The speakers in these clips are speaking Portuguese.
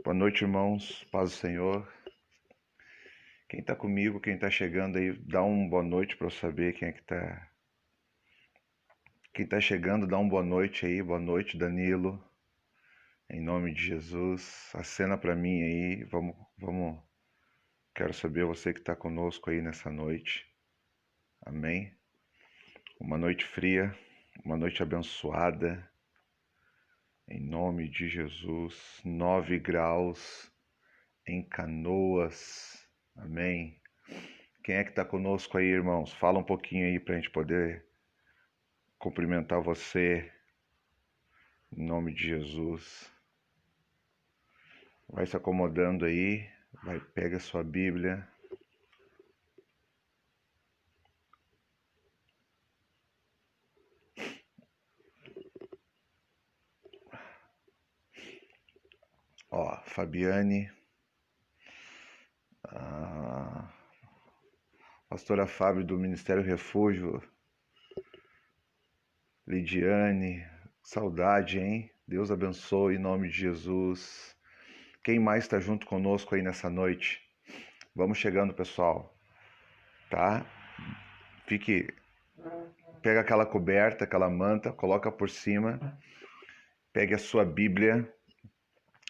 Boa noite, irmãos. Paz do Senhor. Quem está comigo, quem está chegando aí, dá uma boa noite para eu saber quem é que está. Quem está chegando, dá uma boa noite aí. Boa noite, Danilo. Em nome de Jesus. Acena para mim aí. Vamos. Quero saber você que está conosco aí nessa noite. Amém. Uma noite fria, uma noite abençoada. Em nome de Jesus. 9 graus em Canoas. Amém. Quem é que está conosco aí, irmãos? Fala um pouquinho aí para a gente poder cumprimentar você, em nome de Jesus. Vai se acomodando aí, pega a sua Bíblia. Ó, Fabiane, a pastora Fábio do Ministério Refúgio, Lidiane, saudade, hein? Deus abençoe em nome de Jesus. Quem mais está junto conosco aí nessa noite? Vamos chegando, pessoal, tá? Pega aquela coberta, aquela manta, coloca por cima, pegue a sua Bíblia.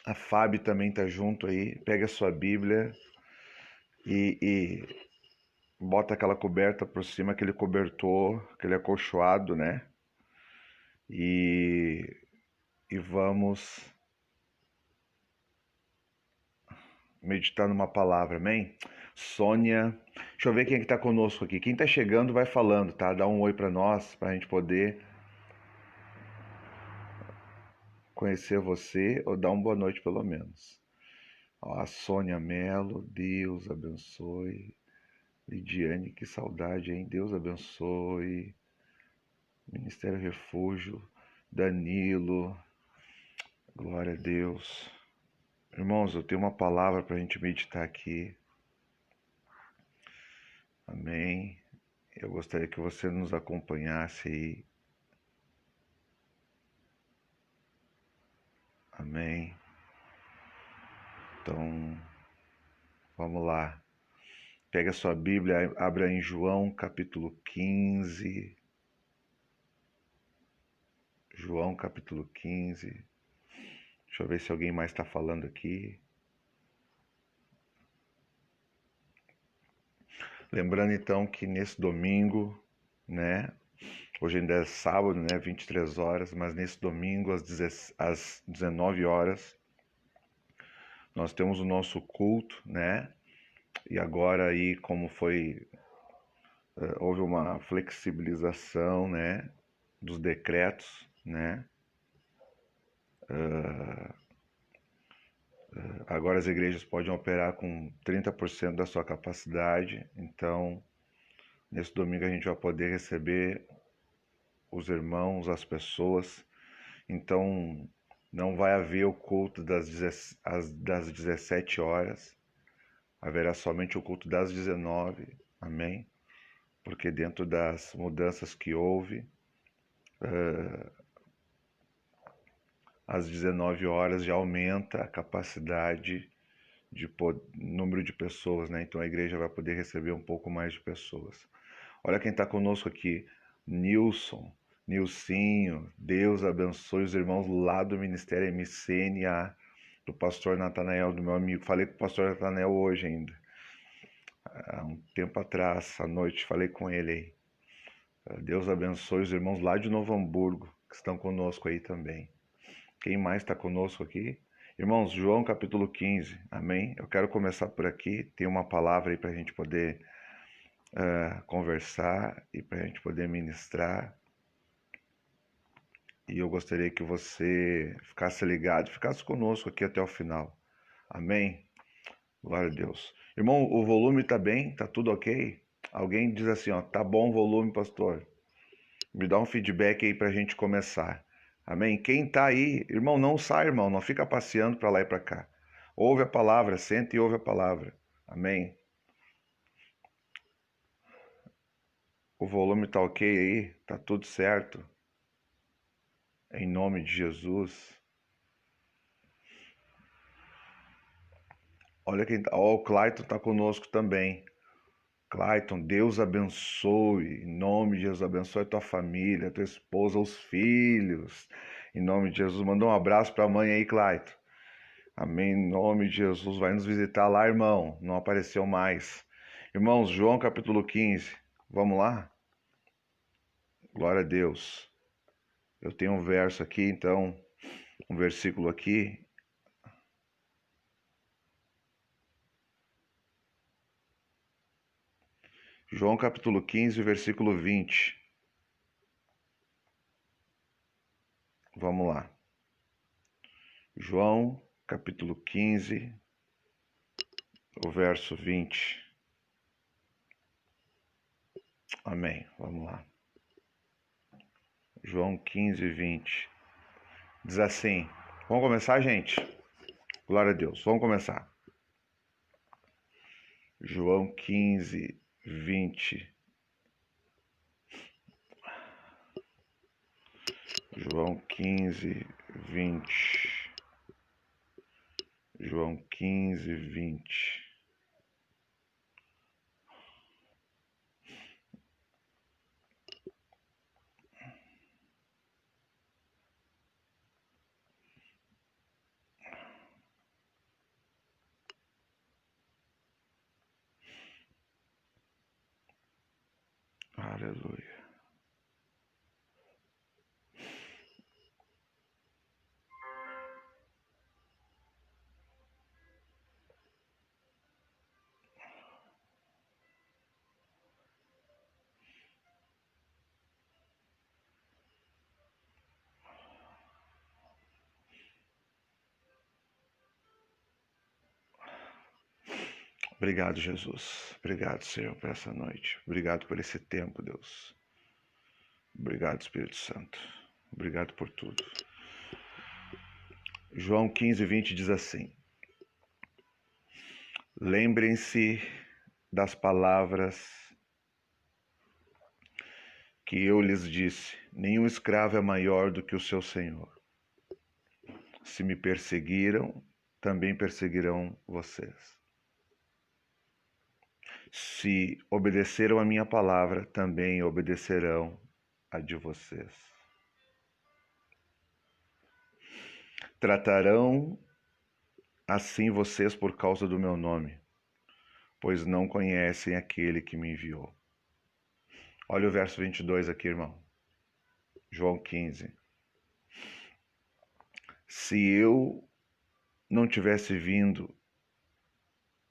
A Fábio também está junto aí. Pega a sua Bíblia e bota aquela coberta por cima, aquele cobertor, aquele acolchoado, né? E vamos meditar numa palavra, amém? Sônia, deixa eu ver quem é que está conosco aqui. Quem está chegando vai falando, tá? Dá um oi para nós, para a gente poder conhecer você, ou dar uma boa noite pelo menos. Ó, a Sônia Melo, Deus abençoe. Lidiane, que saudade, hein? Deus abençoe. Ministério Refúgio, Danilo, glória a Deus. Irmãos, eu tenho uma palavra para a gente meditar aqui. Amém. Eu gostaria que você nos acompanhasse aí. Amém. Então, vamos lá. Pega a sua Bíblia, abra em João capítulo 15. João capítulo 15. Deixa eu ver se alguém mais está falando aqui. Lembrando então que nesse domingo, né? Hoje ainda é sábado, né? 23 horas, mas nesse domingo às 19 horas nós temos o nosso culto, né? E agora aí como houve uma flexibilização, né? Dos decretos, né? Agora as igrejas podem operar com 30% da sua capacidade, então nesse domingo a gente vai poder receber os irmãos, as pessoas. Então não vai haver o culto das 17 horas, haverá somente o culto das 19, amém? Porque dentro das mudanças que houve, às 19 horas já aumenta a capacidade de número de pessoas, né? Então a igreja vai poder receber um pouco mais de pessoas. Olha quem está conosco aqui, Nilcinho, Deus abençoe os irmãos lá do Ministério MCNA, do pastor Natanael, do meu amigo. Falei com o pastor Natanael hoje ainda, há um tempo atrás, à noite, falei com ele aí. Deus abençoe os irmãos lá de Novo Hamburgo, que estão conosco aí também. Quem mais está conosco aqui? Irmãos, João capítulo 15, amém? Eu quero começar por aqui, tem uma palavra aí para a gente poder conversar e para a gente poder ministrar. E eu gostaria que você ficasse ligado, ficasse conosco aqui até o final. Amém? Glória a Deus. Irmão, o volume tá bem? Tá tudo ok? Alguém diz assim, ó, tá bom o volume, pastor? Me dá um feedback aí pra gente começar. Amém? Quem tá aí, irmão, não sai, irmão, não fica passeando pra lá e pra cá. Ouve a palavra, senta e ouve a palavra. Amém? O volume tá ok aí? Tá tudo certo? Em nome de Jesus. Olha quem tá. Ó, o Clayton tá conosco também. Clayton, Deus abençoe. Em nome de Jesus, abençoe a tua família, a tua esposa, os filhos. Em nome de Jesus, manda um abraço pra mãe aí, Clayton. Amém. Em nome de Jesus, vai nos visitar lá, irmão. Não apareceu mais. Irmãos, João capítulo 15. Vamos lá? Glória a Deus. Eu tenho um verso aqui, então, um versículo aqui. João capítulo 15, versículo 20. Vamos lá. João capítulo 15, o verso 20. Amém. Vamos lá. João 15, 20. Diz assim. Vamos começar, gente? Glória a Deus. Vamos começar. João 15, 20. João 15, 20. João 15, 20. Aleluia. Obrigado, Jesus. Obrigado, Senhor, por essa noite. Obrigado por esse tempo, Deus. Obrigado, Espírito Santo. Obrigado por tudo. João 15, 20 diz assim: Lembrem-se das palavras que eu lhes disse: nenhum escravo é maior do que o seu senhor. Se me perseguiram, também perseguirão vocês. Se obedeceram a minha palavra, também obedecerão a de vocês. Tratarão assim vocês por causa do meu nome, pois não conhecem aquele que me enviou. Olha o verso 22 aqui, irmão. João 15. Se eu não tivesse vindo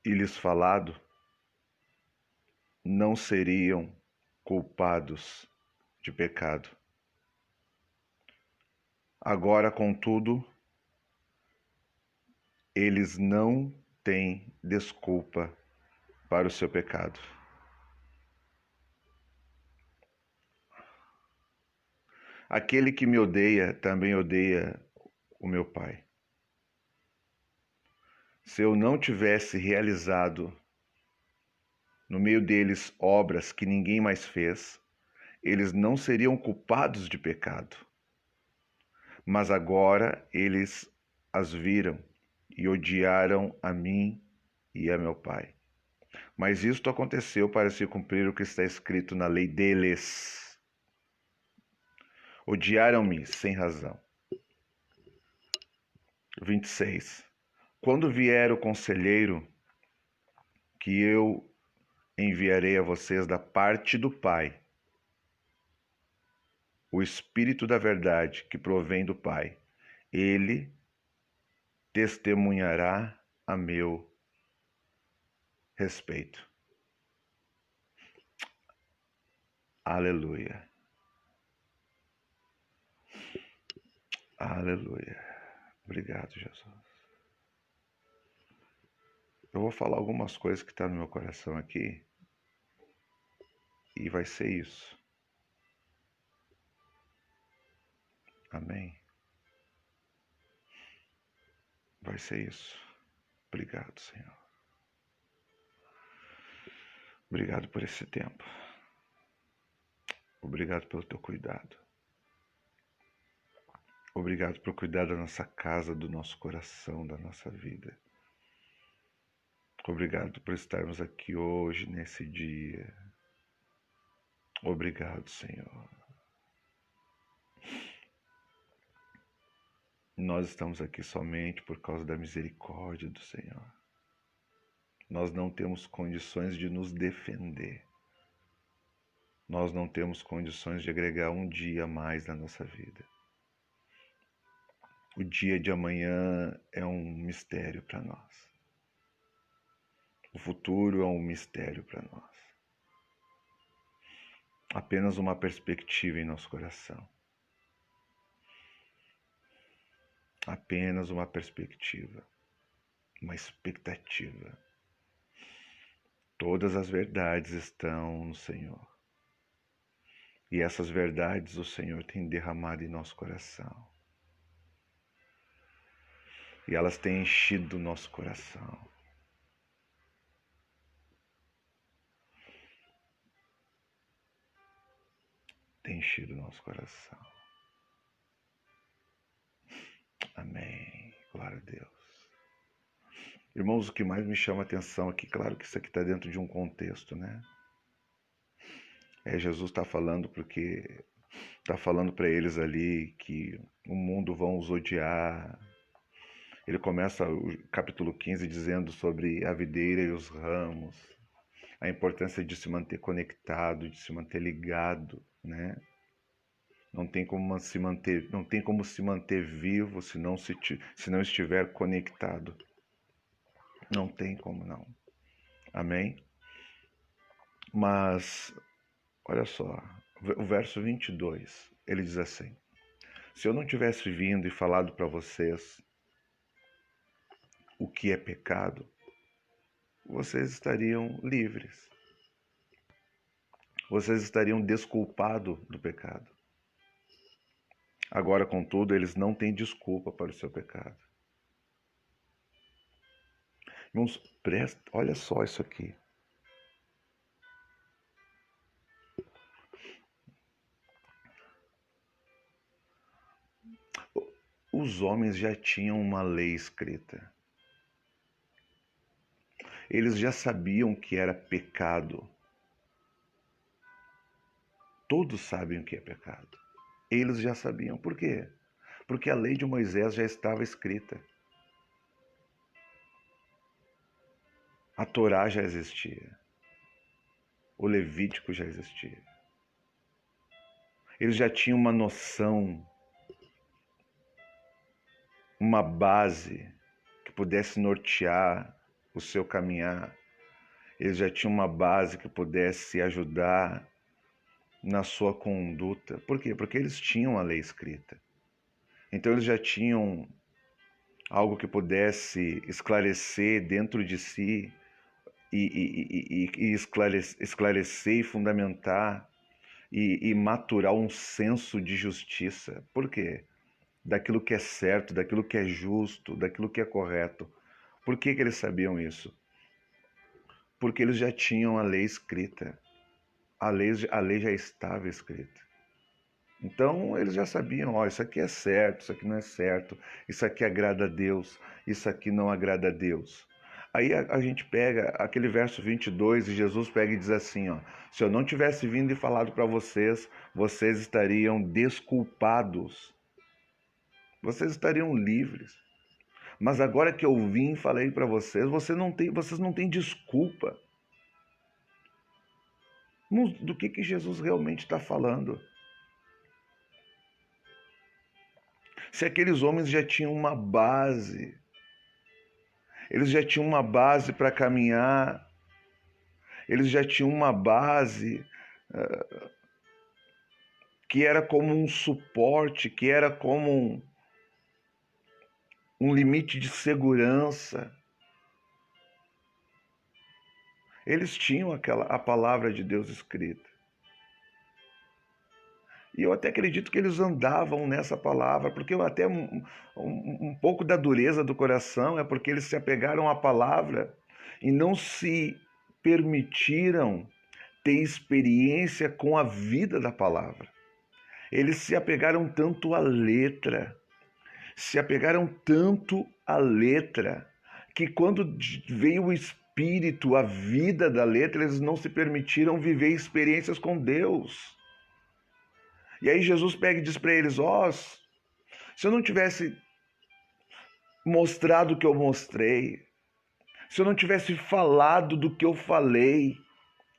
e lhes falado, não seriam culpados de pecado. Agora, contudo, eles não têm desculpa para o seu pecado. Aquele que me odeia também odeia o meu Pai. Se eu não tivesse realizado no meio deles obras que ninguém mais fez, eles não seriam culpados de pecado. Mas agora eles as viram e odiaram a mim e a meu Pai. Mas isto aconteceu para se cumprir o que está escrito na lei deles. Odiaram-me sem razão. 26. Quando vier o conselheiro, que eu enviarei a vocês da parte do Pai, o Espírito da verdade que provém do Pai, ele testemunhará a meu respeito. Aleluia. Aleluia. Obrigado, Jesus. Eu vou falar algumas coisas que estão no meu coração aqui e vai ser isso. Amém. Vai ser isso. Obrigado, Senhor. Obrigado por esse tempo. Obrigado pelo teu cuidado. Obrigado por cuidar da nossa casa, do nosso coração, da nossa vida. Obrigado por estarmos aqui hoje, nesse dia. Obrigado, Senhor. Nós estamos aqui somente por causa da misericórdia do Senhor. Nós não temos condições de nos defender. Nós não temos condições de agregar um dia a mais na nossa vida. O dia de amanhã é um mistério para nós. O futuro é um mistério para nós. Apenas uma perspectiva em nosso coração. Apenas uma perspectiva, uma expectativa. Todas as verdades estão no Senhor. E essas verdades o Senhor tem derramado em nosso coração. E elas têm enchido o nosso coração. Tem enchido o nosso coração. Amém. Glória a Deus. Irmãos, o que mais me chama a atenção aqui, claro que isso aqui está dentro de um contexto, né? Jesus está falando porque está falando para eles ali que o mundo vão os odiar. Ele começa o capítulo 15 dizendo sobre a videira e os ramos, a importância de se manter conectado, de se manter ligado, né? Não tem como se manter vivo se não estiver conectado. Não tem como não. Amém? Mas, olha só, o verso 22, ele diz assim: se eu não tivesse vindo e falado para vocês o que é pecado, vocês estariam livres. Vocês estariam desculpados do pecado. Agora, contudo, eles não têm desculpa para o seu pecado. Irmãos, olha só isso aqui. Os homens já tinham uma lei escrita. Eles já sabiam que era pecado. Todos sabem o que é pecado. Eles já sabiam. Por quê? Porque a lei de Moisés já estava escrita. A Torá já existia. O Levítico já existia. Eles já tinham uma noção, uma base que pudesse nortear o seu caminhar. Eles já tinham uma base que pudesse ajudar na sua conduta. Por quê? Porque eles tinham a lei escrita. Então eles já tinham algo que pudesse esclarecer dentro de si e esclarecer e fundamentar e maturar um senso de justiça. Por quê? Daquilo que é certo, daquilo que é justo, daquilo que é correto. Por que eles sabiam isso? Porque eles já tinham a lei escrita. A lei já estava escrita. Então eles já sabiam, isso aqui é certo, isso aqui não é certo, isso aqui agrada a Deus, isso aqui não agrada a Deus. Aí a gente pega aquele verso 22 e Jesus pega e diz assim, se eu não tivesse vindo e falado para vocês, vocês estariam desculpados. Vocês estariam livres. Mas agora que eu vim e falei para vocês, vocês não têm desculpa. Do que Jesus realmente está falando? Se aqueles homens já tinham uma base, eles já tinham uma base para caminhar, eles já tinham uma base que era como um suporte, que era como um limite de segurança. Eles tinham a palavra de Deus escrita. E eu até acredito que eles andavam nessa palavra, porque até um pouco da dureza do coração é porque eles se apegaram à palavra e não se permitiram ter experiência com a vida da palavra. Eles se apegaram tanto à letra, que quando veio espírito, a vida da letra, eles não se permitiram viver experiências com Deus. E aí Jesus pega e diz para eles, se eu não tivesse mostrado o que eu mostrei, se eu não tivesse falado do que eu falei,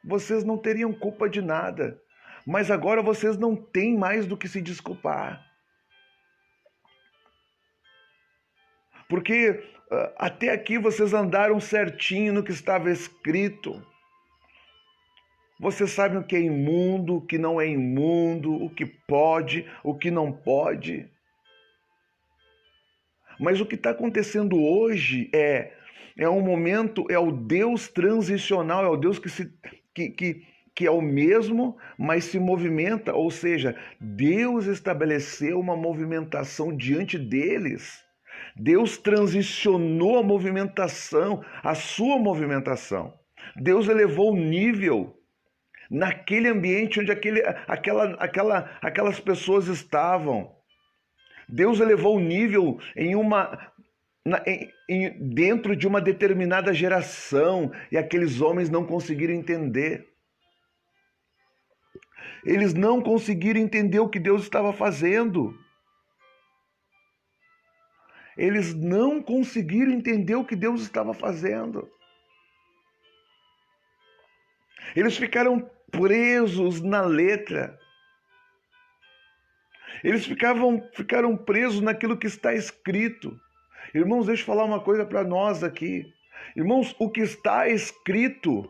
vocês não teriam culpa de nada. Mas agora vocês não têm mais do que se desculpar. Porque até aqui vocês andaram certinho no que estava escrito. Vocês sabem o que é imundo, o que não é imundo, o que pode, o que não pode. Mas o que está acontecendo hoje é um momento, é o Deus transicional, é o Deus que é o mesmo, mas se movimenta. Ou seja, Deus estabeleceu uma movimentação diante deles. Deus transicionou a movimentação, a sua movimentação. Deus elevou o nível naquele ambiente onde aquelas pessoas estavam. Deus elevou o nível dentro de uma determinada geração e aqueles homens não conseguiram entender. Eles não conseguiram entender o que Deus estava fazendo. Eles não conseguiram entender o que Deus estava fazendo. Eles ficaram presos na letra. Eles ficaram presos naquilo que está escrito. Irmãos, deixa eu falar uma coisa para nós aqui. Irmãos, o que está escrito,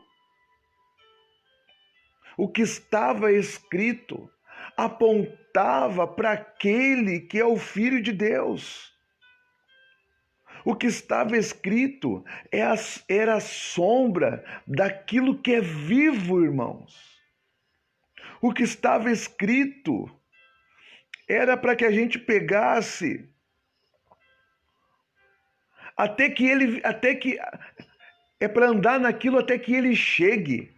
o que estava escrito, apontava para aquele que é o Filho de Deus. O que estava escrito era a sombra daquilo que é vivo, irmãos. O que estava escrito era para que a gente pegasse é para andar naquilo até que ele chegue.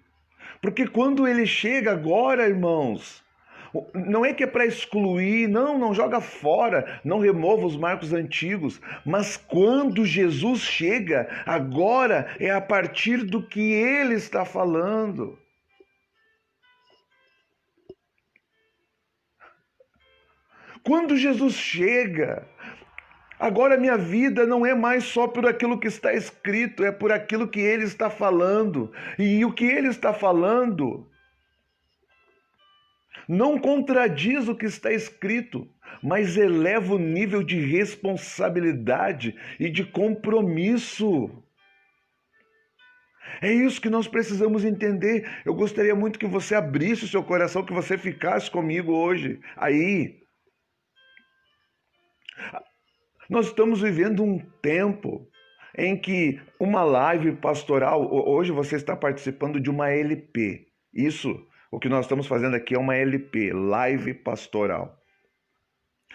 Porque quando ele chega agora, irmãos, não é que é para excluir, não joga fora, não remova os marcos antigos, mas quando Jesus chega, agora é a partir do que ele está falando. Quando Jesus chega, agora minha vida não é mais só por aquilo que está escrito, é por aquilo que ele está falando. E o que ele está falando não contradiz o que está escrito, mas eleva o nível de responsabilidade e de compromisso. É isso que nós precisamos entender. Eu gostaria muito que você abrisse o seu coração, que você ficasse comigo hoje. Aí, nós estamos vivendo um tempo em que uma live pastoral, hoje você está participando de uma LP. Isso, o que nós estamos fazendo aqui é uma LP, live pastoral.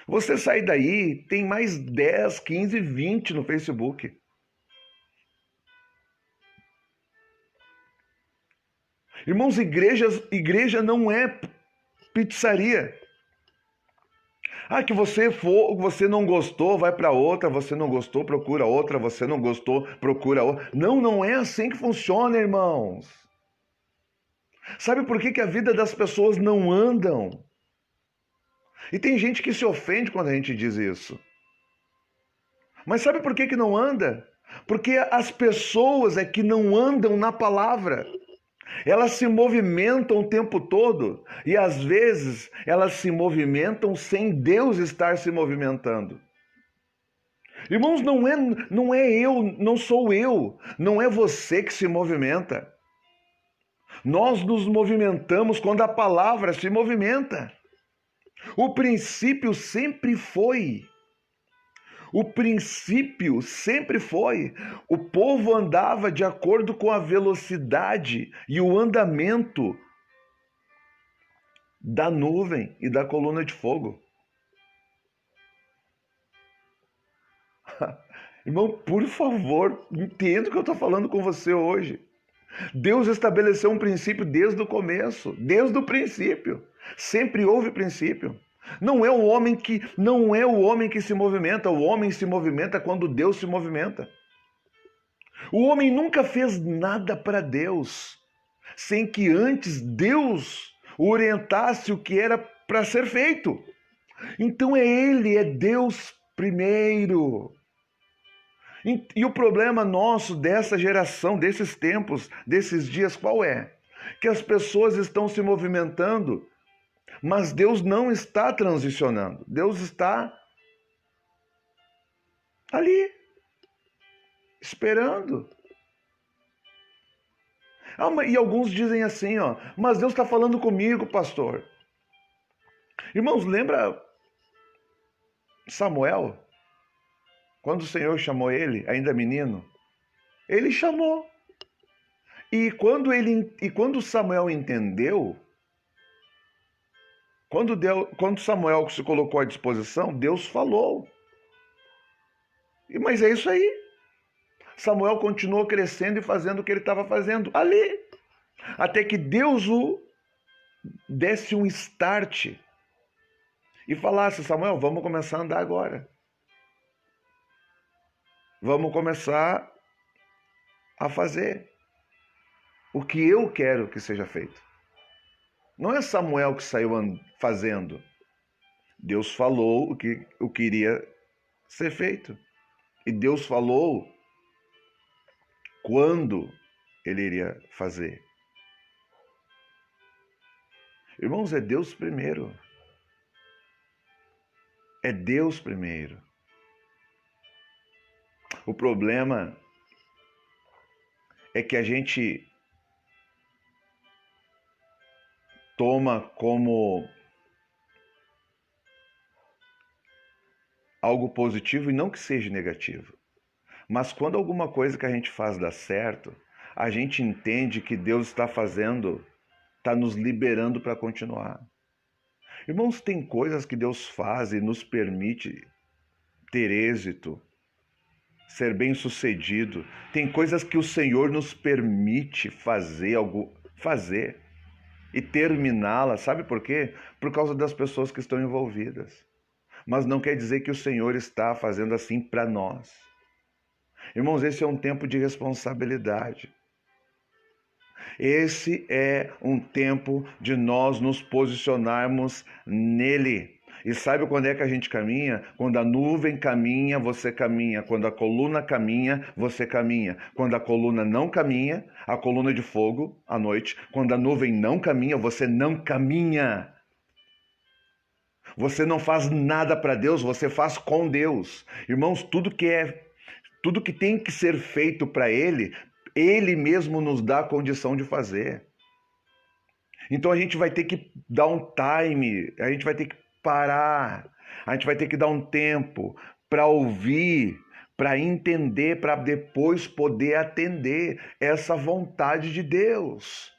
Você sai daí, tem mais 10, 15, 20 no Facebook. Irmãos, igreja não é pizzaria. Que você não gostou, vai para outra, você não gostou, procura outra, você não gostou, procura outra. Não é assim que funciona, irmãos. Sabe por que a vida das pessoas não andam? E tem gente que se ofende quando a gente diz isso. Mas sabe por que não anda? Porque as pessoas é que não andam na palavra. Elas se movimentam o tempo todo e às vezes elas se movimentam sem Deus estar se movimentando. Irmãos, não é eu, não sou eu, não é você que se movimenta. Nós nos movimentamos quando a palavra se movimenta. O princípio sempre foi. O povo andava de acordo com a velocidade e o andamento da nuvem e da coluna de fogo. Irmão, por favor, entenda o que eu estou falando com você hoje. Deus estabeleceu um princípio desde o começo, desde o princípio. Sempre houve princípio. Não é o homem que se movimenta, o homem se movimenta quando Deus se movimenta. O homem nunca fez nada para Deus sem que antes Deus o orientasse o que era para ser feito. Então é Deus primeiro. E o problema nosso dessa geração, desses tempos, desses dias, qual é? Que as pessoas estão se movimentando, mas Deus não está transicionando. Deus está ali, esperando. E alguns dizem assim, mas Deus está falando comigo, pastor. Irmãos, lembra Samuel? Quando o Senhor chamou ele, ainda menino, ele chamou. E quando Samuel entendeu, quando Samuel se colocou à disposição, Deus falou. Mas é isso aí. Samuel continuou crescendo e fazendo o que ele estava fazendo ali. Até que Deus o desse um start e falasse: Samuel, vamos começar a andar agora. Vamos começar a fazer o que eu quero que seja feito. Não é Samuel que saiu fazendo. Deus falou o que iria ser feito. E Deus falou quando ele iria fazer. Irmãos, é Deus primeiro. É Deus primeiro. O problema é que a gente toma como algo positivo e não que seja negativo. Mas quando alguma coisa que a gente faz dá certo, a gente entende que Deus está fazendo, está nos liberando para continuar. Irmãos, tem coisas que Deus faz e nos permite ter êxito, ser bem-sucedido. Tem coisas que o Senhor nos permite fazer e terminá-la. Sabe por quê? Por causa das pessoas que estão envolvidas. Mas não quer dizer que o Senhor está fazendo assim para nós. Irmãos, esse é um tempo de responsabilidade. Esse é um tempo de nós nos posicionarmos nele. E sabe quando é que a gente caminha? Quando a nuvem caminha, você caminha. Quando a coluna caminha, você caminha. Quando a coluna não caminha, a coluna de fogo à noite, quando a nuvem não caminha, você não caminha. Você não faz nada para Deus, você faz com Deus. Irmãos, tudo que tem que ser feito para Ele, Ele mesmo nos dá a condição de fazer. Então a gente vai ter que dar um time, a gente vai ter que parar, a gente vai ter que dar um tempo para ouvir, para entender, para depois poder atender essa vontade de Deus.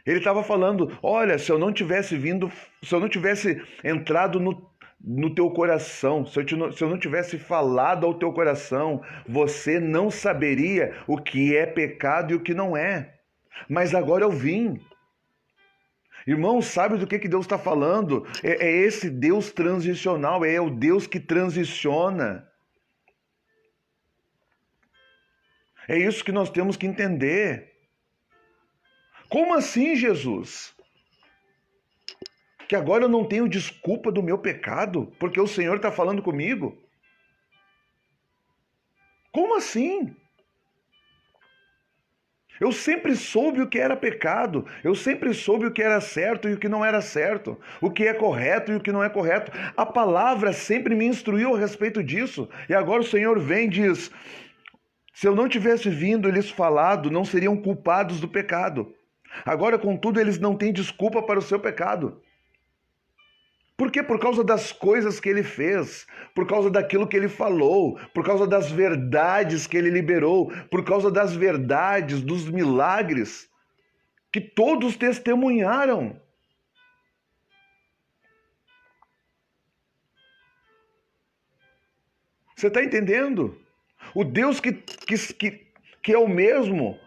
Ele estava falando, olha, se eu não tivesse entrado no teu coração, se eu não tivesse falado ao teu coração, você não saberia o que é pecado e o que não é. Mas agora eu vim. Irmão, sabe do que Deus está falando? É esse Deus transicional, é o Deus que transiciona. É isso que nós temos que entender. Como assim, Jesus? Que agora eu não tenho desculpa do meu pecado, porque o Senhor está falando comigo? Como assim? Eu sempre soube o que era pecado, eu sempre soube o que era certo e o que não era certo, o que é correto e o que não é correto. A palavra sempre me instruiu a respeito disso. E agora o Senhor vem e diz, se eu não tivesse vindo e lhes falado, não seriam culpados do pecado. Agora, contudo, eles não têm desculpa para o seu pecado. Por quê? Por causa das coisas que ele fez, por causa daquilo que ele falou, por causa das verdades que ele liberou, por causa das verdades, dos milagres que todos testemunharam. Você está entendendo? O Deus que é o mesmo,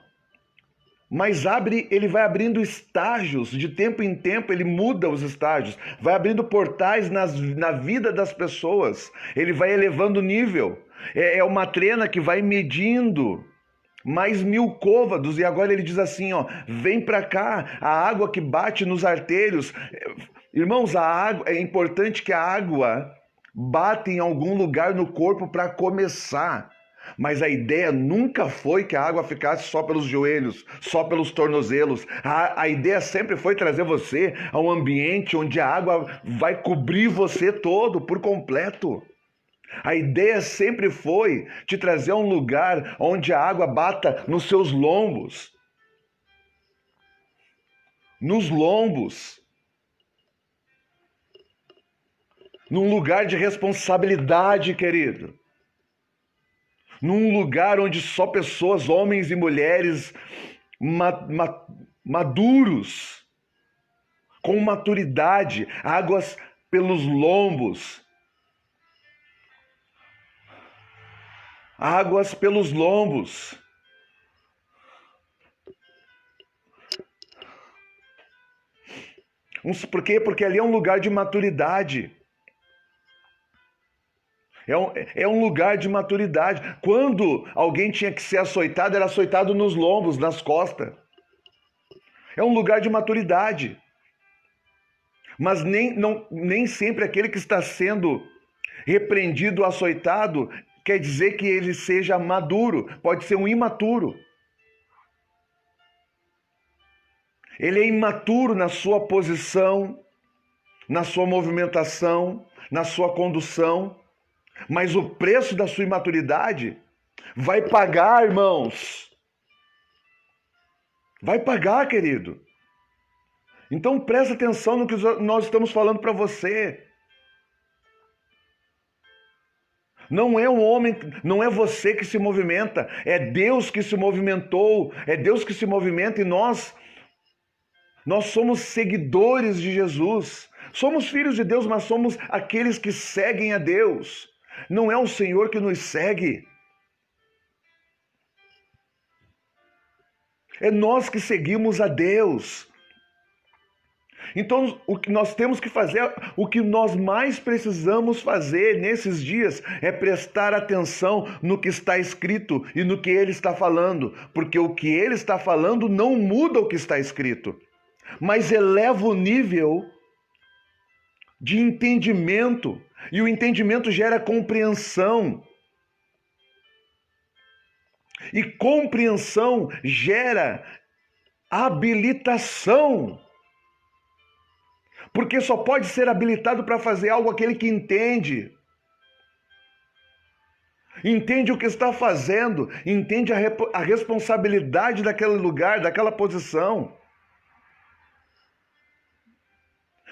mas ele vai abrindo estágios, de tempo em tempo ele muda os estágios, vai abrindo portais na vida das pessoas, ele vai elevando o nível. É uma trena que vai medindo mais 1000 côvados, e agora ele diz assim, ó, vem para cá, a água que bate nos artérios. Irmãos, a água, é importante que a água bata em algum lugar no corpo para começar. Mas a ideia nunca foi que a água ficasse só pelos joelhos, só pelos tornozelos. A ideia sempre foi trazer você a um ambiente onde a água vai cobrir você todo, por completo. A ideia sempre foi te trazer a um lugar onde a água bata nos seus lombos. Nos lombos. Num lugar de responsabilidade, querido. Num lugar onde só pessoas, homens e mulheres maduros, com maturidade, águas pelos lombos. Águas pelos lombos. Por quê? Porque ali é um lugar de maturidade. É um lugar de maturidade. Quando alguém tinha que ser açoitado, era açoitado nos lombos, nas costas. É um lugar de maturidade. Mas nem sempre aquele que está sendo repreendido, açoitado, quer dizer que ele seja maduro. Pode ser um imaturo. Ele é imaturo na sua posição, na sua movimentação, na sua condução. Mas o preço da sua imaturidade vai pagar, irmãos. Vai pagar, querido. Então presta atenção no que nós estamos falando para você. Não é um homem, não é você que se movimenta, é Deus que se movimentou, é Deus que se movimenta, e nós somos seguidores de Jesus. Somos filhos de Deus, mas somos aqueles que seguem a Deus. Não é o Senhor que nos segue. É nós que seguimos a Deus. Então, o que nós temos que fazer, o que nós mais precisamos fazer nesses dias é prestar atenção no que está escrito e no que ele está falando, porque o que ele está falando não muda o que está escrito, mas eleva o nível de entendimento, e o entendimento gera compreensão. E compreensão gera habilitação. Porque só pode ser habilitado para fazer algo aquele que entende. Entende o que está fazendo, entende a responsabilidade daquele lugar, daquela posição.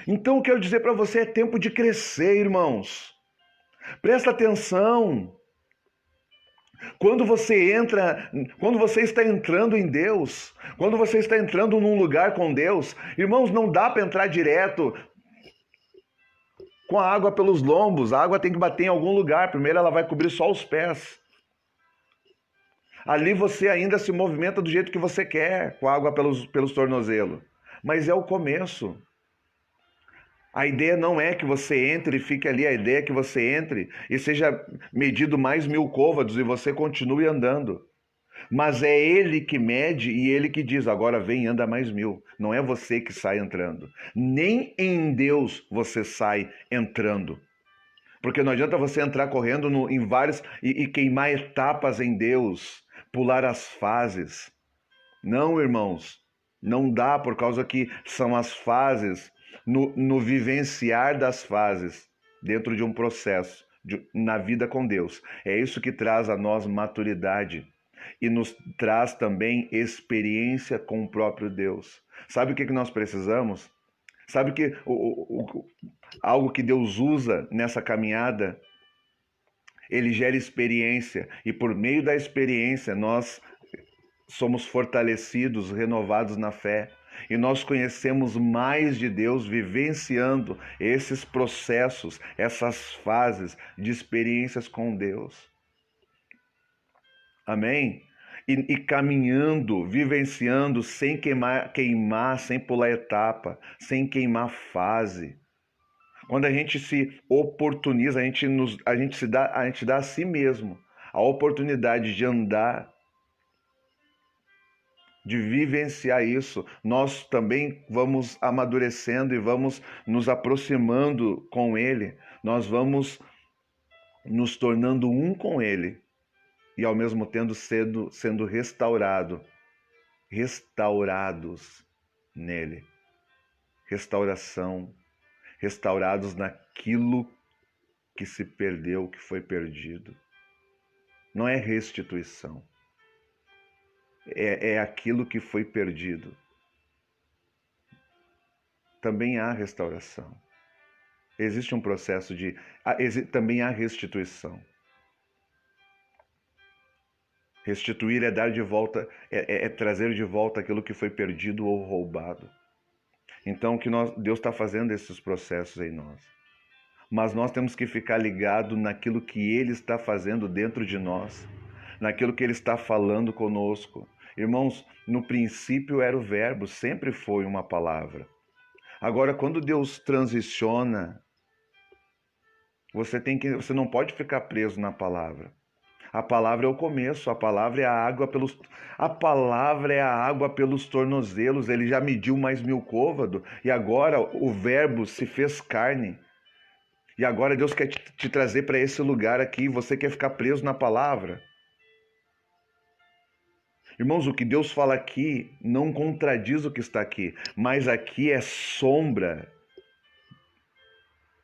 Então, eu quero dizer para você, é tempo de crescer, irmãos. Presta atenção. Quando você está entrando em Deus, quando você está entrando num lugar com Deus, irmãos, não dá para entrar direto com a água pelos lombos. A água tem que bater em algum lugar. Primeiro ela vai cobrir só os pés. Ali você ainda se movimenta do jeito que você quer, com a água pelos tornozelos. Mas é o começo. A ideia não é que você entre e fique ali, a ideia é que você entre e seja medido mais 1000 côvados e você continue andando. Mas é ele que mede e ele que diz, agora vem e anda mais 1000. Não é você que sai entrando. Nem em Deus você sai entrando. Porque não adianta você entrar correndo em vários e queimar etapas em Deus, pular as fases. Não, irmãos, não dá, por causa que são as fases, no vivenciar das fases, dentro de um processo, na vida com Deus. É isso que traz a nós maturidade e nos traz também experiência com o próprio Deus. Sabe o que nós precisamos? Sabe que algo que Deus usa nessa caminhada? Ele gera experiência, e por meio da experiência nós somos fortalecidos, renovados na fé. E nós conhecemos mais de Deus vivenciando esses processos, essas fases de experiências com Deus. Amém? E caminhando, vivenciando, sem queimar, sem pular etapa, sem queimar fase. Quando a gente se oportuniza, a gente dá a si mesmo a oportunidade de andar, de vivenciar isso, nós também vamos amadurecendo e vamos nos aproximando com Ele, nós vamos nos tornando um com Ele e ao mesmo tempo sendo restaurados nele. Restauração, restaurados naquilo que se perdeu, que foi perdido. Não é restituição. É aquilo que foi perdido. Também há restauração. Existe um processo também há restituição. Restituir é dar de volta, é trazer de volta aquilo que foi perdido ou roubado. Então, Deus está fazendo esses processos em nós. Mas nós temos que ficar ligado naquilo que Ele está fazendo dentro de nós, naquilo que Ele está falando conosco. Irmãos, no princípio era o verbo, sempre foi uma palavra. Agora, quando Deus transiciona, você não pode ficar preso na palavra. A palavra é o começo, a palavra é a água pelos tornozelos. Ele já mediu mais 1000 côvados e agora o verbo se fez carne. E agora Deus quer te trazer para esse lugar aqui. Você quer ficar preso na palavra? Irmãos, o que Deus fala aqui não contradiz o que está aqui, mas aqui é sombra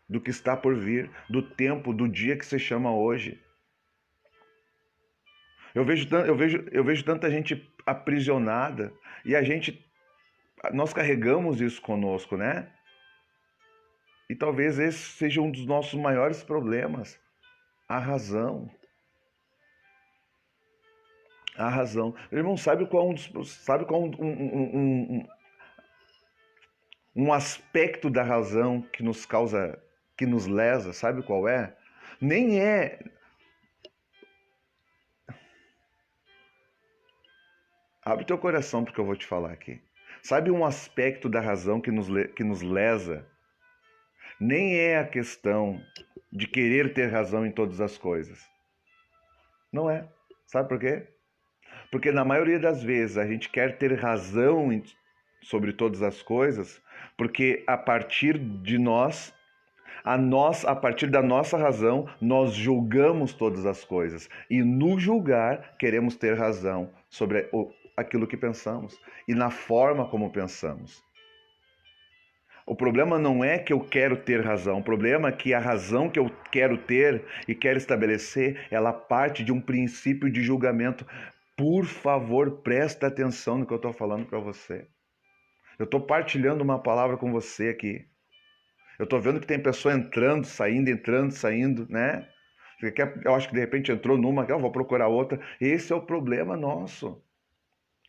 do que está por vir, do tempo, do dia que se chama hoje. Eu vejo tanta gente aprisionada e nós carregamos isso conosco, né? E talvez esse seja um dos nossos maiores problemas, a razão. A razão. Irmão, sabe qual um aspecto da razão que nos causa, que nos lesa, sabe qual é? Nem é... Abre teu coração porque eu vou te falar aqui. Sabe um aspecto da razão que nos lesa? Nem é a questão de querer ter razão em todas as coisas. Não é. Sabe por quê? Porque na maioria das vezes a gente quer ter razão sobre todas as coisas, porque a partir de nós, a partir da nossa razão, nós julgamos todas as coisas. E no julgar, queremos ter razão sobre aquilo que pensamos e na forma como pensamos. O problema não é que eu quero ter razão, o problema é que a razão que eu quero ter e quero estabelecer, ela parte de um princípio de julgamento. Por favor, presta atenção no que eu estou falando para você. Eu estou partilhando uma palavra com você aqui. Eu estou vendo que tem pessoa entrando, saindo, né? Eu acho que de repente entrou numa, eu vou procurar outra. Esse é o problema nosso.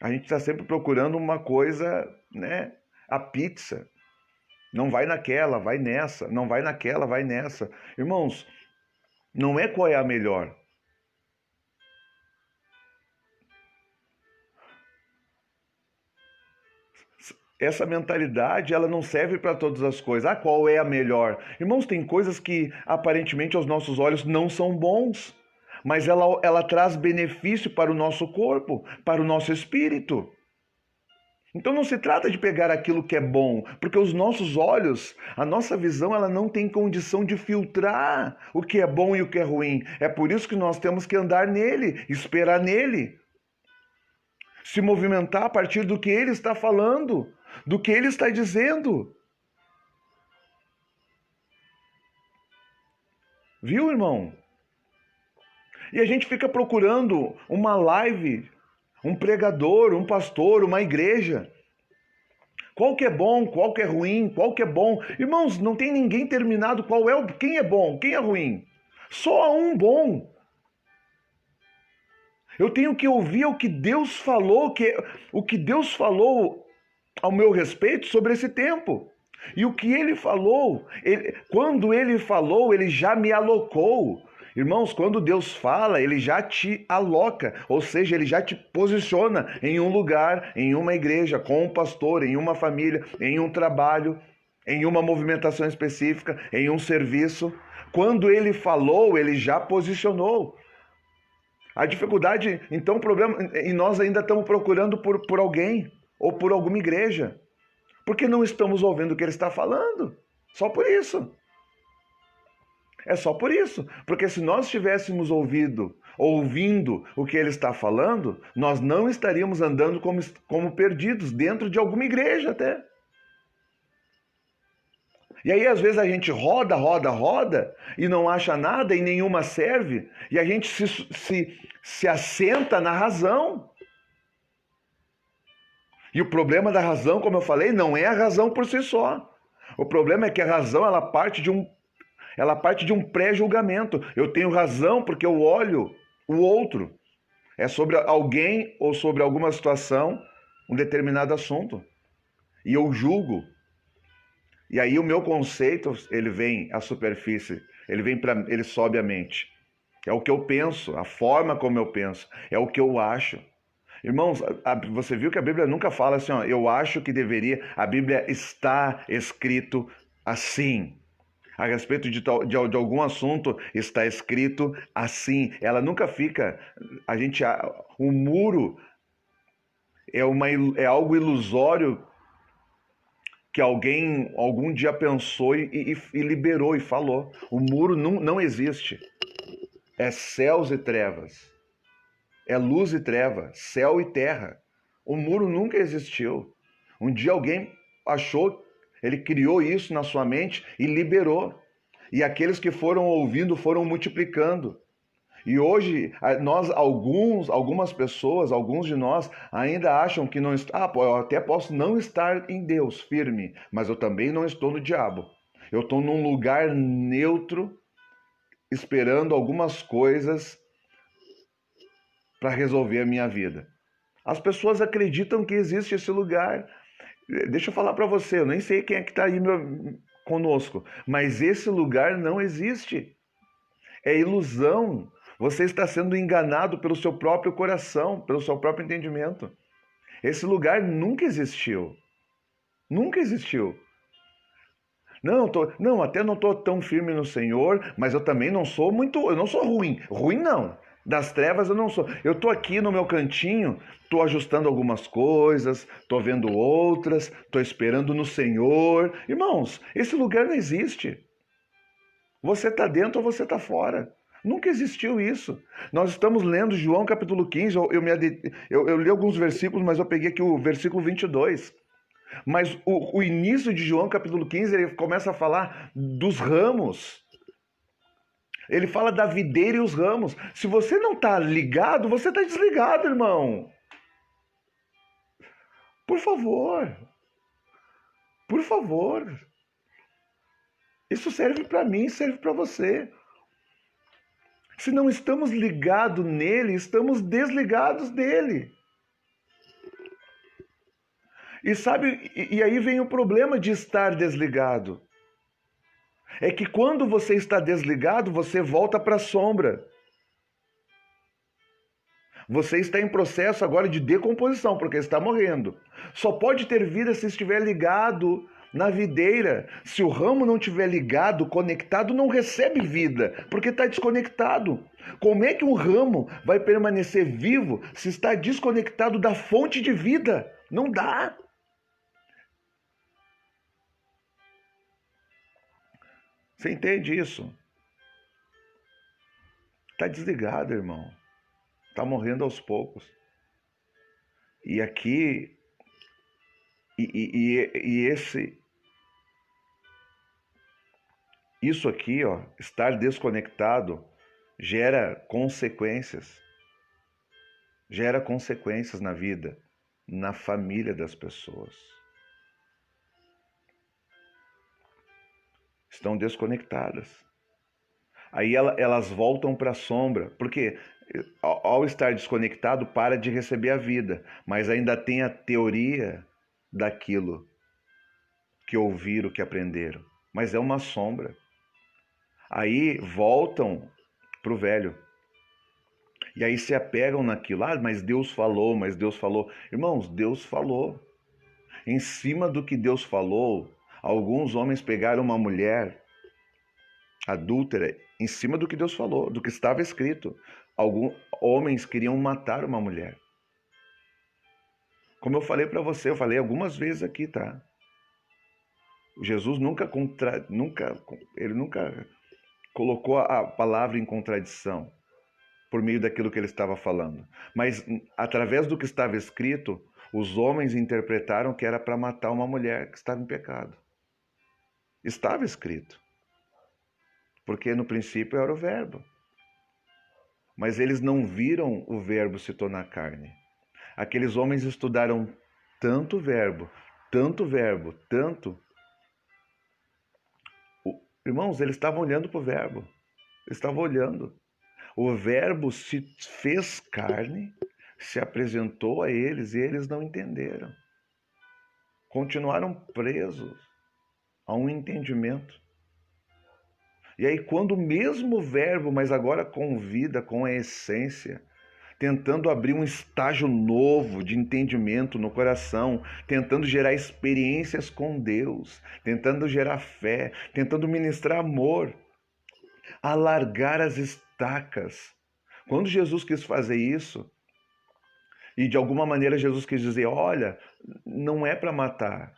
A gente está sempre procurando uma coisa, né? A pizza. Não vai naquela, vai nessa. Não vai naquela, vai nessa. Irmãos, não é qual é a melhor. Essa mentalidade, ela não serve para todas as coisas. Ah, qual é a melhor? Irmãos, tem coisas que aparentemente aos nossos olhos não são bons, mas ela traz benefício para o nosso corpo, para o nosso espírito. Então não se trata de pegar aquilo que é bom, porque os nossos olhos, a nossa visão, ela não tem condição de filtrar o que é bom e o que é ruim. É por isso que nós temos que andar nele, esperar nele, se movimentar a partir do que ele está falando, do que ele está dizendo. Viu, irmão? E a gente fica procurando uma live, um pregador, um pastor, uma igreja. Qual que é bom, qual que é ruim, qual que é bom. Irmãos, não tem ninguém terminado quem é bom, quem é ruim. Só há um bom. Eu tenho que ouvir o que Deus falou, o que Deus falou ao meu respeito sobre esse tempo. E o que ele falou, quando ele falou, ele já me alocou. Irmãos, quando Deus fala, ele já te aloca, ou seja, ele já te posiciona em um lugar, em uma igreja, com um pastor, em uma família, em um trabalho. em uma movimentação específica, em um serviço. Quando ele falou, ele já posicionou. A dificuldade, então, o problema, e nós ainda estamos procurando por alguém ou por alguma igreja, porque não estamos ouvindo o que ele está falando. Só por isso. É só por isso. Porque se nós estivéssemos ouvindo o que ele está falando, nós não estaríamos andando como perdidos dentro de alguma igreja até. E aí, às vezes, a gente roda e não acha nada e nenhuma serve, e a gente se assenta na razão. E o problema da razão, como eu falei, não é a razão por si só. O problema é que a razão ela parte de um pré-julgamento. Eu tenho razão porque eu olho o outro. É sobre alguém ou sobre alguma situação, um determinado assunto. E eu julgo. E aí o meu conceito, ele vem à superfície, ele sobe à mente. É o que eu penso, a forma como eu penso, é o que eu acho. Irmãos, você viu que a Bíblia nunca fala assim, ó, eu acho que deveria, a Bíblia está escrito assim. A respeito de algum assunto está escrito assim. Ela nunca fica, o muro é algo ilusório que alguém algum dia pensou e liberou e falou. O muro não existe. É céus e trevas. É luz e treva, céu e terra. O muro nunca existiu. Um dia alguém achou, ele criou isso na sua mente e liberou. E aqueles que foram ouvindo foram multiplicando. E hoje, algumas pessoas, alguns de nós, ainda acham que não está. Eu até posso não estar em Deus firme, mas eu também não estou no diabo. Eu estou num lugar neutro, esperando algumas coisas para resolver a minha vida. As pessoas acreditam que existe esse lugar. Deixa eu falar para você, eu nem sei quem é que está aí conosco, mas esse lugar não existe. É ilusão. Você está sendo enganado pelo seu próprio coração, pelo seu próprio entendimento. Esse lugar nunca existiu. Nunca existiu. Não, até não estou tão firme no Senhor, mas eu também não sou eu não sou ruim. Ruim não. Das trevas eu não sou. Eu estou aqui no meu cantinho, estou ajustando algumas coisas, estou vendo outras, estou esperando no Senhor. Irmãos, esse lugar não existe. Você está dentro ou você está fora. Nunca existiu isso. Nós estamos lendo João capítulo 15, eu li alguns versículos, mas eu peguei aqui o versículo 22. Mas o início de João capítulo 15, ele começa a falar dos ramos. Ele fala da videira e os ramos. Se você não está ligado, você está desligado, irmão. Por favor. Por favor. Isso serve para mim, serve para você. Se não estamos ligados nele, estamos desligados dele. E sabe, e aí vem o problema de estar desligado. É que quando você está desligado, você volta para a sombra. Você está em processo agora de decomposição, porque está morrendo. Só pode ter vida se estiver ligado na videira. Se o ramo não estiver ligado, conectado, não recebe vida, porque está desconectado. Como é que um ramo vai permanecer vivo se está desconectado da fonte de vida? Não dá. Você entende isso? Está desligado, irmão. Está morrendo aos poucos. E aqui, isso aqui, ó, estar desconectado gera consequências. Gera consequências na vida, na família das pessoas. Estão desconectadas. Aí elas voltam para a sombra, porque ao estar desconectado, para de receber a vida, mas ainda tem a teoria daquilo que ouviram, que aprenderam, mas é uma sombra. Aí voltam para o velho, e aí se apegam naquilo, mas Deus falou, mas Deus falou. Irmãos, Deus falou. Em cima do que Deus falou, Alguns homens pegaram uma mulher adúltera em cima do que Deus falou, do que estava escrito. Alguns homens queriam matar uma mulher. Como eu falei para você, eu falei algumas vezes aqui, tá? Jesus nunca colocou a palavra em contradição por meio daquilo que ele estava falando. Mas através do que estava escrito, os homens interpretaram que era para matar uma mulher que estava em pecado. Estava escrito. Porque no princípio era o verbo. Mas eles não viram o verbo se tornar carne. Aqueles homens estudaram tanto verbo, tanto. Irmãos, eles estavam olhando para o verbo. Eles estavam olhando. O verbo se fez carne, se apresentou a eles e eles não entenderam. Continuaram presos a um entendimento. E aí, quando o mesmo verbo, mas agora com vida, com a essência, tentando abrir um estágio novo de entendimento no coração, tentando gerar experiências com Deus, tentando gerar fé, tentando ministrar amor, alargar as estacas. Quando Jesus quis fazer isso, e de alguma maneira Jesus quis dizer, olha, não é para matar.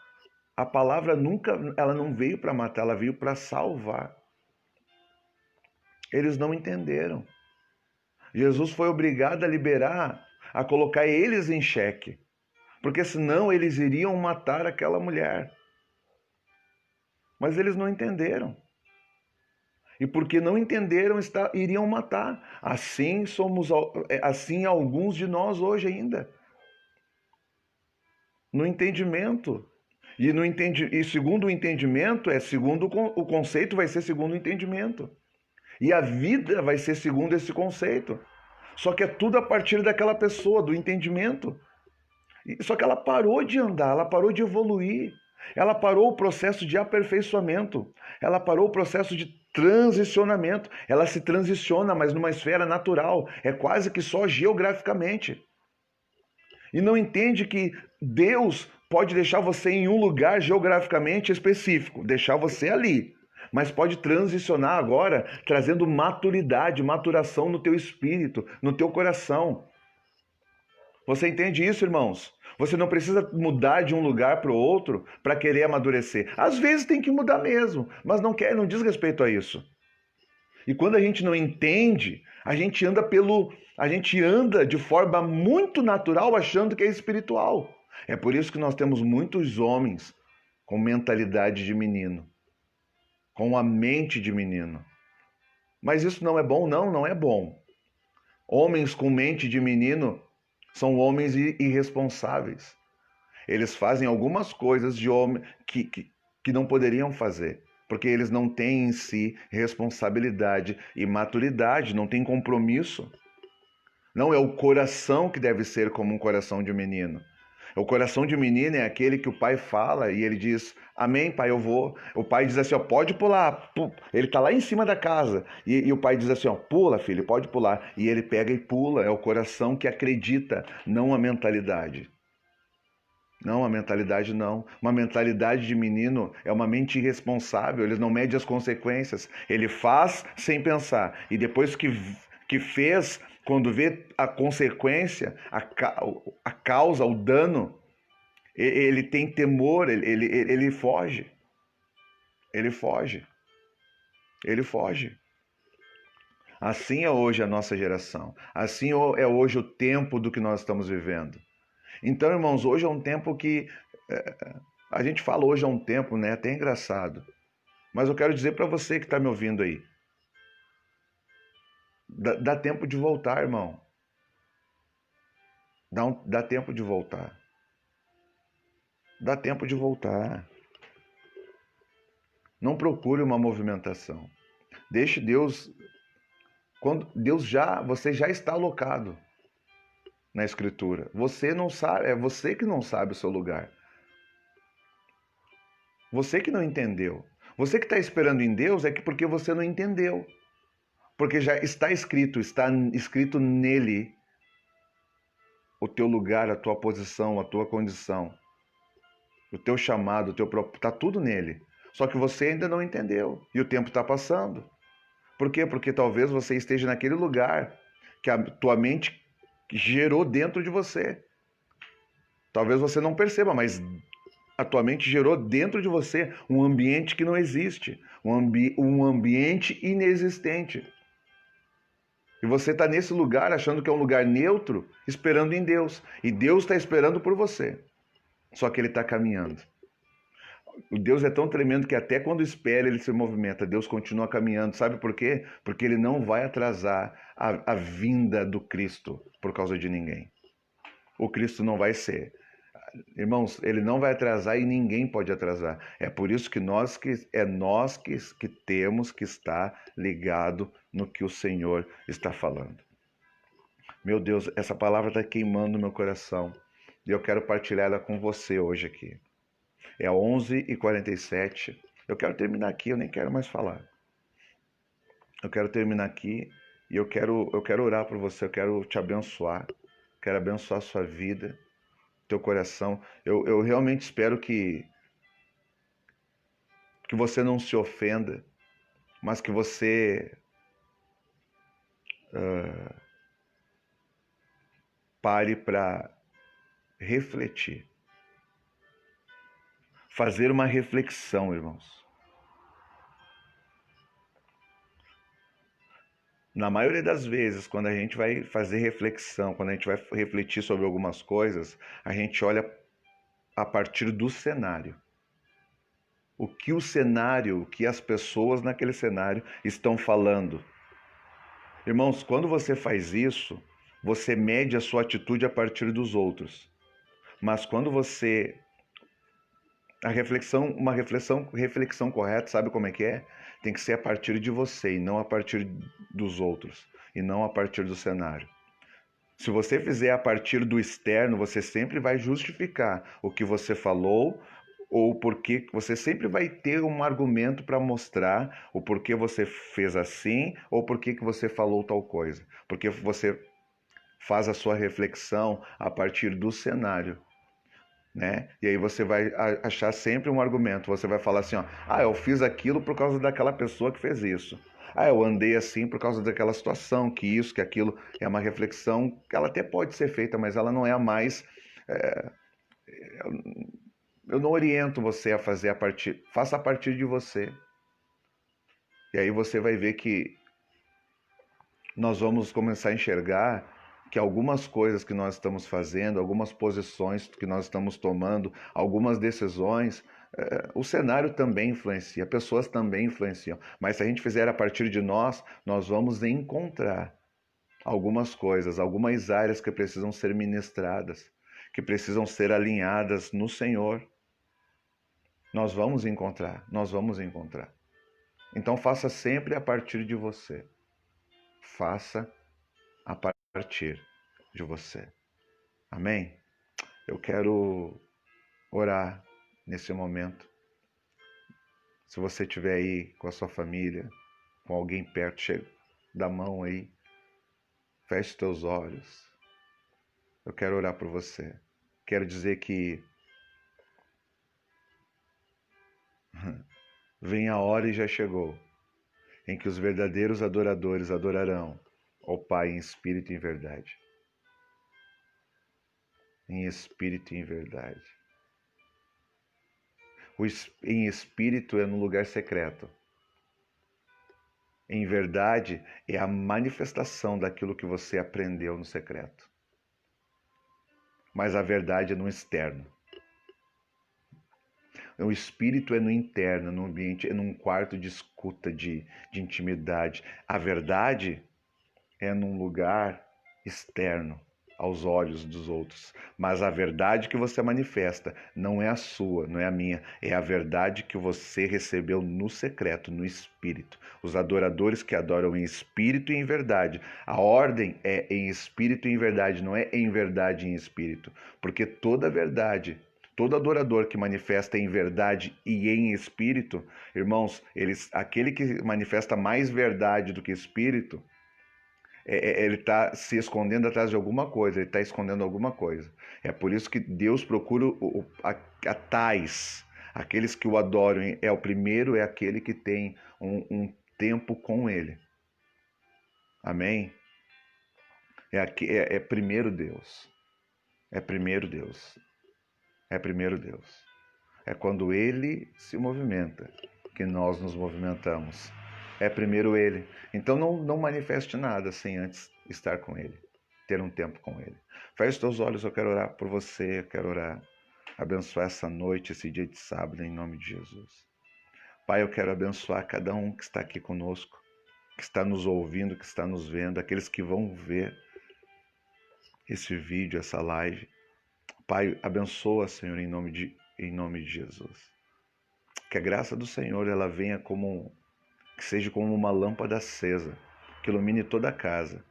A palavra ela não veio para matar, ela veio para salvar. Eles não entenderam. Jesus foi obrigado a liberar, a colocar eles em xeque, porque senão eles iriam matar aquela mulher. Mas eles não entenderam. E porque não entenderam, iriam matar. Assim alguns de nós hoje ainda. No entendimento. E segundo o entendimento, segundo o conceito vai ser segundo o entendimento. E a vida vai ser segundo esse conceito. Só que é tudo a partir daquela pessoa, do entendimento. Só que ela parou de andar, ela parou de evoluir. Ela parou o processo de aperfeiçoamento. Ela parou o processo de transicionamento. Ela se transiciona, mas numa esfera natural. É quase que só geograficamente. E não entende que Deus pode deixar você em um lugar geograficamente específico, deixar você ali. Mas pode transicionar agora, trazendo maturidade, maturação no teu espírito, no teu coração. Você entende isso, irmãos? Você não precisa mudar de um lugar para o outro para querer amadurecer. Às vezes tem que mudar mesmo, mas não diz respeito a isso. E quando a gente não entende, a gente anda de forma muito natural achando que é espiritual. É por isso que nós temos muitos homens com mentalidade de menino, com a mente de menino. Mas isso não é bom? Não é bom. Homens com mente de menino são homens irresponsáveis. Eles fazem algumas coisas de homem que não poderiam fazer, porque eles não têm em si responsabilidade e maturidade, não têm compromisso. Não é o coração que deve ser como um coração de menino. O coração de menino é aquele que o pai fala e ele diz, amém, pai, eu vou. O pai diz assim, ó, pode pular. Ele está lá em cima da casa. E o pai diz assim, ó, pula, filho, pode pular. E ele pega e pula. É o coração que acredita, não a mentalidade. Não, a mentalidade não. Uma mentalidade de menino é uma mente irresponsável. Ele não mede as consequências. Ele faz sem pensar. E depois que fez, quando vê a consequência, a causa, o dano, ele tem temor, ele foge. Ele foge. Ele foge. Assim é hoje a nossa geração. Assim é hoje o tempo do que nós estamos vivendo. Então, irmãos, hoje é um tempo que... a gente fala hoje é um tempo, né? Até engraçado. Mas eu quero dizer para você que está me ouvindo aí. Dá tempo de voltar, irmão. Dá tempo de voltar. Dá tempo de voltar. Não procure uma movimentação. Deixe Deus... Você já está alocado na Escritura. Você não sabe, é você que não sabe o seu lugar. Você que não entendeu. Você que está esperando em Deus é porque você não entendeu. Porque já está escrito nele o teu lugar, a tua posição, a tua condição. O teu chamado, o teu propósito, está tudo nele. Só que você ainda não entendeu e o tempo está passando. Por quê? Porque talvez você esteja naquele lugar que a tua mente gerou dentro de você. Talvez você não perceba, mas a tua mente gerou dentro de você um ambiente que não existe, um ambiente inexistente. E você está nesse lugar achando que é um lugar neutro, esperando em Deus. E Deus está esperando por você. Só que Ele está caminhando. O Deus é tão tremendo que até quando espera Ele se movimenta. Deus continua caminhando. Sabe por quê? Porque Ele não vai atrasar a vinda do Cristo por causa de ninguém. O Cristo não vai ser. Irmãos, Ele não vai atrasar e ninguém pode atrasar. É por isso que nós que temos que estar ligado no que o Senhor está falando. Meu Deus, essa palavra está queimando no meu coração e eu quero partilhar ela com você hoje aqui. É 11h47. Eu quero terminar aqui, eu nem quero mais falar. Eu quero terminar aqui e eu quero orar por você, eu quero te abençoar, quero abençoar a sua vida, teu coração. Eu realmente espero que você não se ofenda, mas que você pare para refletir. Fazer uma reflexão, irmãos. Na maioria das vezes, quando a gente vai fazer reflexão, quando a gente vai refletir sobre algumas coisas, a gente olha a partir do cenário. O que as pessoas naquele cenário estão falando. Irmãos, quando você faz isso, você mede a sua atitude a partir dos outros. Mas quando você uma reflexão correta, sabe como é que é? Tem que ser a partir de você e não a partir dos outros, e não a partir do cenário. Se você fizer a partir do externo, você sempre vai justificar o que você falou, ou porque você sempre vai ter um argumento para mostrar o porquê você fez assim, ou porquê que você falou tal coisa. Porque você faz a sua reflexão a partir do cenário. Né? E aí você vai achar sempre um argumento. Você vai falar assim, ó, eu fiz aquilo por causa daquela pessoa que fez isso. Eu andei assim por causa daquela situação, que isso, que aquilo. É uma reflexão que ela até pode ser feita, mas ela não é a mais... eu não oriento você a fazer faça a partir de você. E aí você vai ver que nós vamos começar a enxergar que algumas coisas que nós estamos fazendo, algumas posições que nós estamos tomando, algumas decisões, o cenário também influencia, pessoas também influenciam. Mas se a gente fizer a partir de nós vamos encontrar algumas coisas, algumas áreas que precisam ser ministradas, que precisam ser alinhadas no Senhor. Nós vamos encontrar. Então faça sempre a partir de você. Faça a partir de você. Amém? Eu quero orar nesse momento. Se você estiver aí com a sua família, com alguém perto, chega, dá a mão aí, feche os teus olhos. Eu quero orar por você. Quero dizer que vem a hora e já chegou, em que os verdadeiros adoradores adorarão ao Pai em espírito e em verdade. Em espírito e em verdade. Em espírito é no lugar secreto. Em verdade é a manifestação daquilo que você aprendeu no secreto. Mas a verdade é no externo. O espírito é no interno, no ambiente, é num quarto de escuta, de intimidade. A verdade é num lugar externo, aos olhos dos outros. Mas a verdade que você manifesta não é a sua, não é a minha. É a verdade que você recebeu no secreto, no espírito. Os adoradores que adoram em espírito e em verdade. A ordem é em espírito e em verdade, não é em verdade e em espírito. Porque toda verdade, todo adorador que manifesta em verdade e em espírito, irmãos, aquele que manifesta mais verdade do que espírito, ele está se escondendo atrás de alguma coisa, ele está escondendo alguma coisa. É por isso que Deus procura a tais, aqueles que o adoram. É o primeiro, é aquele que tem um tempo com ele. Amém? É primeiro Deus. É primeiro Deus. É primeiro Deus. É quando ele se movimenta que nós nos movimentamos. É primeiro ele. Então não manifeste nada sem antes estar com ele, ter um tempo com ele. Feche os teus olhos, eu quero orar por você, eu quero orar, abençoar essa noite, esse dia de sábado, em nome de Jesus. Pai, eu quero abençoar cada um que está aqui conosco, que está nos ouvindo, que está nos vendo, aqueles que vão ver esse vídeo, essa live. Pai, abençoa, Senhor, em nome de Jesus. Que a graça do Senhor ela venha que seja como uma lâmpada acesa, que ilumine toda a casa.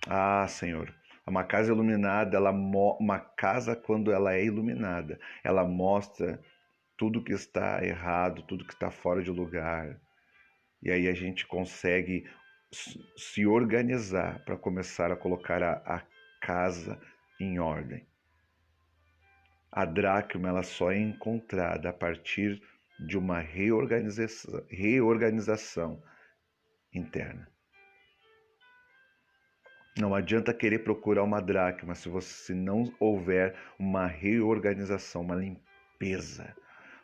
Ah, Senhor, uma casa iluminada, uma casa quando ela é iluminada, ela mostra tudo que está errado, tudo que está fora de lugar. E aí a gente consegue se organizar para começar a colocar a casa em ordem. A dracma ela só é encontrada a partir de uma reorganização interna. Não adianta querer procurar uma dracma se não houver uma reorganização, uma limpeza.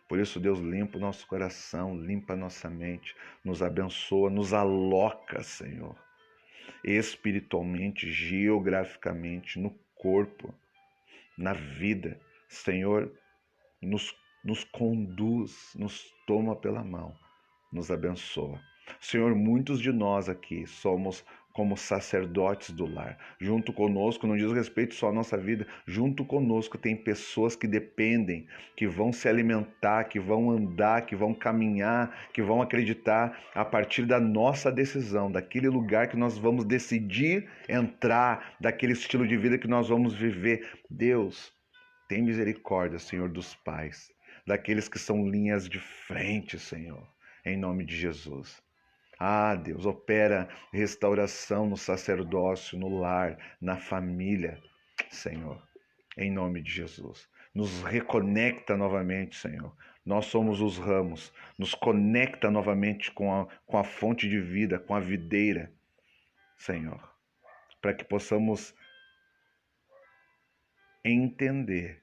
Por isso Deus limpa o nosso coração, limpa a nossa mente, nos abençoa, nos aloca, Senhor, espiritualmente, geograficamente, no corpo, na vida. Senhor, nos conduz, nos toma pela mão, nos abençoa. Senhor, muitos de nós aqui somos como sacerdotes do lar. Junto conosco, não diz respeito só à nossa vida, junto conosco tem pessoas que dependem, que vão se alimentar, que vão andar, que vão caminhar, que vão acreditar a partir da nossa decisão, daquele lugar que nós vamos decidir entrar, daquele estilo de vida que nós vamos viver. Deus, tem misericórdia, Senhor, dos pais, daqueles que são linhas de frente, Senhor, em nome de Jesus. Ah, Deus, opera restauração no sacerdócio, no lar, na família, Senhor, em nome de Jesus. Nos reconecta novamente, Senhor. Nós somos os ramos. Nos conecta novamente com a fonte de vida, com a videira, Senhor, para que possamos entender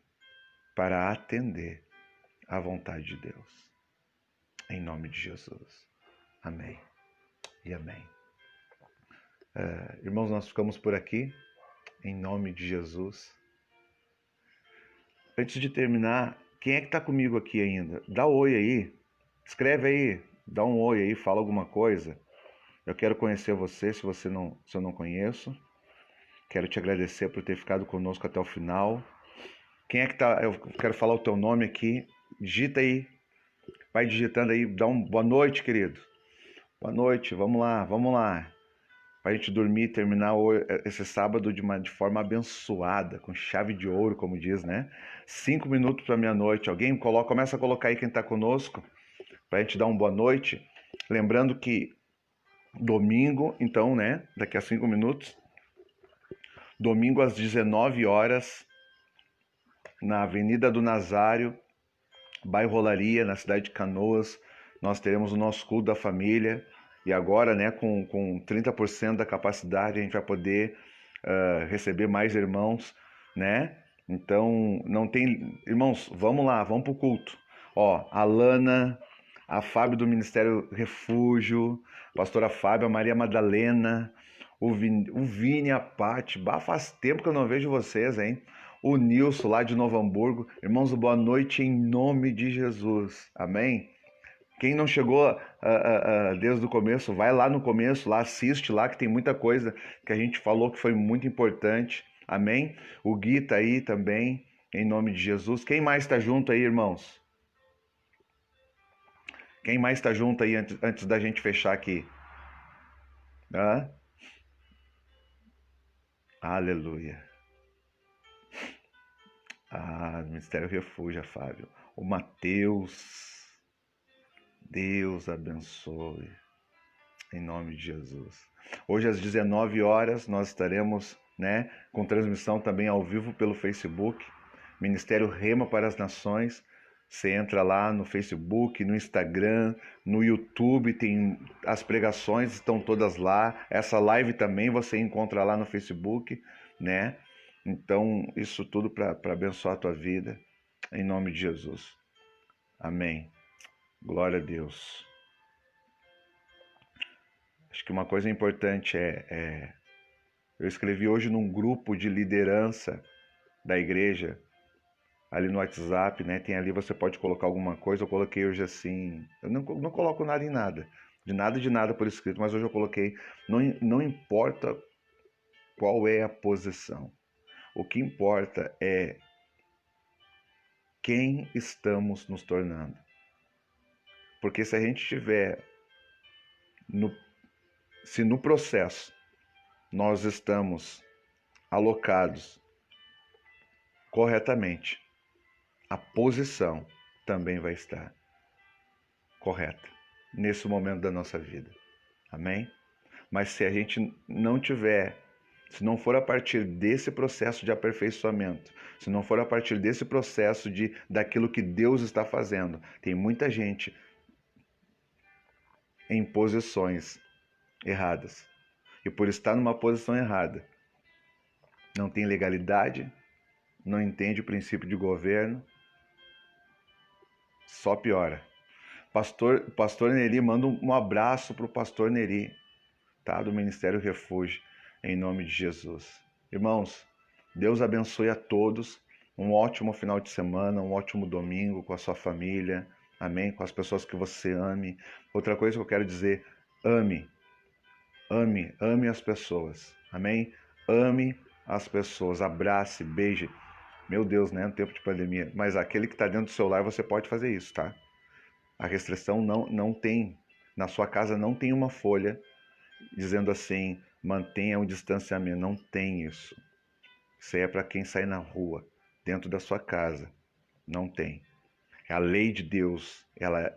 para atender à vontade de Deus. Em nome de Jesus. Amém e amém. Irmãos, nós ficamos por aqui, em nome de Jesus. Antes de terminar, quem é que está comigo aqui ainda? Dá oi aí, escreve aí, dá um oi aí, fala alguma coisa. Eu quero conhecer você, se eu não conheço. Quero te agradecer por ter ficado conosco até o final. Quem é que tá? Eu quero falar o teu nome aqui. Digita aí. Vai digitando aí. Dá um boa noite, querido. Boa noite. Vamos lá, vamos lá. Para a gente dormir e terminar esse sábado de forma abençoada, com chave de ouro, como diz, né? 5 minutos para meia-noite. Alguém começa a colocar aí quem está conosco, para a gente dar uma boa noite. Lembrando que domingo, então, né? Daqui a 5 minutos. Domingo às 19 horas, na Avenida do Nazário, bairro Rolaria, na cidade de Canoas, nós teremos o nosso culto da família. E agora, né, com 30% da capacidade, a gente vai poder receber mais irmãos, né? Então, não tem... Irmãos, vamos lá, vamos pro culto. Ó, a Lana, a Fábio do Ministério Refúgio, a pastora Fábio, a Maria Madalena, o Vini, a Paty. Faz tempo que eu não vejo vocês, hein? O Nilson, lá de Novo Hamburgo. Irmãos, boa noite em nome de Jesus. Amém? Quem não chegou desde o começo, vai lá no começo, lá assiste lá, que tem muita coisa que a gente falou que foi muito importante. Amém? O Gui tá aí também, em nome de Jesus. Quem mais está junto aí, irmãos? Quem mais está junto aí antes da gente fechar aqui? Hã? Aleluia. Ah, Ministério Refúgio, Fábio. O Mateus. Deus abençoe. Em nome de Jesus. Hoje às 19 horas nós estaremos, com transmissão também ao vivo pelo Facebook, Ministério Rema para as Nações. Você entra lá no Facebook, no Instagram, no YouTube, tem as pregações, estão todas lá. Essa live também você encontra lá no Facebook, né? Então, isso tudo para abençoar a tua vida, em nome de Jesus. Amém. Glória a Deus. Acho que uma coisa importante eu escrevi hoje num grupo de liderança da igreja, ali no WhatsApp, né? Tem ali, você pode colocar alguma coisa. Eu coloquei hoje assim, eu não coloco nada em nada, de nada por escrito, mas hoje eu coloquei, não importa qual é a posição, o que importa é quem estamos nos tornando. Porque se a gente estiver se no processo nós estamos alocados corretamente, a posição também vai estar correta nesse momento da nossa vida. Amém? Mas se a gente não tiver, se não for a partir desse processo de aperfeiçoamento, se não for a partir desse processo daquilo que Deus está fazendo, tem muita gente em posições erradas. E por estar numa posição errada, não tem legalidade, não entende o princípio de governo, só piora. Pastor Neri, manda um abraço para o pastor Neri, tá? Do Ministério Refúgio, em nome de Jesus. Irmãos, Deus abençoe a todos, um ótimo final de semana, um ótimo domingo com a sua família, amém? Com as pessoas que você ame. Outra coisa que eu quero dizer, ame as pessoas, amém? Ame as pessoas, abrace, beije. Meu Deus, né? No tempo de pandemia. Mas aquele que está dentro do seu lar, você pode fazer isso, tá? A restrição não tem, na sua casa não tem uma folha dizendo assim, mantenha um distanciamento. Não tem isso. Isso aí é para quem sai na rua, dentro da sua casa. Não tem. A lei de Deus, ela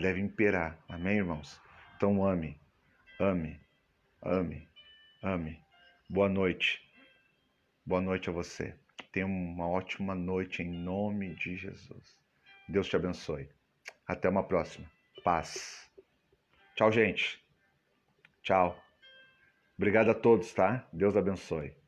deve imperar. Amém, irmãos? Então ame, ame, ame, ame. Boa noite. Boa noite a você. Tenha uma ótima noite em nome de Jesus. Deus te abençoe. Até uma próxima. Paz. Tchau, gente. Tchau. Obrigado a todos, tá? Deus abençoe.